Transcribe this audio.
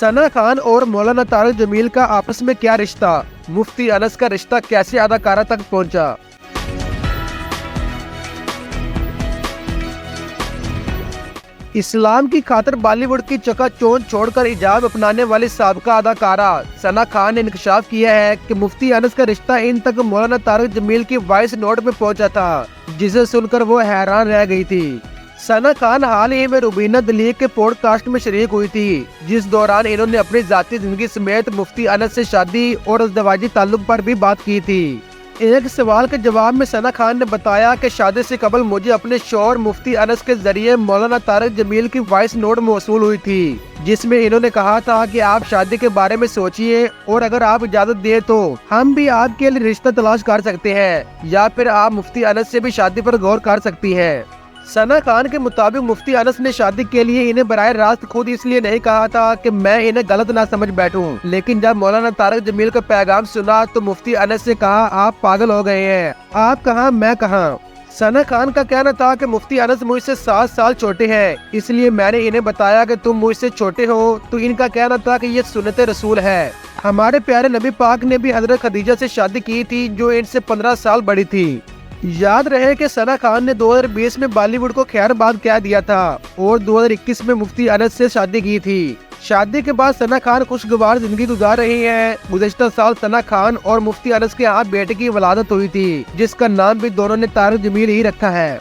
सना खान और मौलाना तारिक जमील का आपस में क्या रिश्ता, मुफ्ती अनस का रिश्ता कैसे अदाकारा तक पहुंचा। इस्लाम की खातिर बॉलीवुड की चकाचौंध छोड़कर हिजाब अपनाने वाली साबका अदाकारा सना खान ने इंकशाफ किया है कि मुफ्ती अनस का रिश्ता इन तक मौलाना तारिक जमील की वॉइस नोट में पहुंचा था, जिसे सुनकर वो हैरान रह गई थी। सना खान हाल ही में रुबीना दलीक के पॉडकास्ट में शरीक हुई थी, जिस दौरान इन्होंने अपनी जाती जिंदगी समेत मुफ्ती अनस से शादी और अज़दवाजी ताल्लुक पर भी बात की थी। एक सवाल के जवाब में सना खान ने बताया कि शादी से कबल मुझे अपने शौहर मुफ्ती अनस के जरिए मौलाना तारिक जमील की वॉइस नोट मौसूल हुई थी, जिसमें इन्होंने कहा था कि आप शादी के बारे में सोचिए और अगर आप इजाजत दें तो हम भी आपके लिए रिश्ता तलाश कर सकते हैं, या फिर आप मुफ्ती अनस से भी शादी पर गौर कर सकती हैं। सना खान के मुताबिक मुफ्ती अनस ने शादी के लिए इन्हें बराह रास्त खुद इसलिए नहीं कहा था कि मैं इन्हें गलत ना समझ बैठूं, लेकिन जब मौलाना तारिक जमील का पैगाम सुना तो मुफ्ती अनस से कहा आप पागल हो गए हैं, आप कहाँ मैं कहाँ। सना खान का कहना था कि मुफ्ती अनस मुझसे 7 साल छोटे हैं, इसलिए मैंने इन्हें बताया कि तुम मुझसे छोटे हो, तो इनका कहना था कि ये सुन्नत रसूल है। हमारे प्यारे नबी पाक ने भी हजरत खदीजा से शादी की थी, जो इनसे 15 साल बड़ी थी। याद रहे कि सना खान ने 2020 में बॉलीवुड को खैरबाद कह दिया था और 2021 में मुफ्ती अनस से शादी की थी। शादी के बाद सना खान खुशगवार जिंदगी गुजार रही हैं। गुज़श्ता साल सना खान और मुफ्ती अनस के यहाँ बेटे की वलादत हुई थी, जिसका नाम भी दोनों ने तारिक जमील ही रखा है।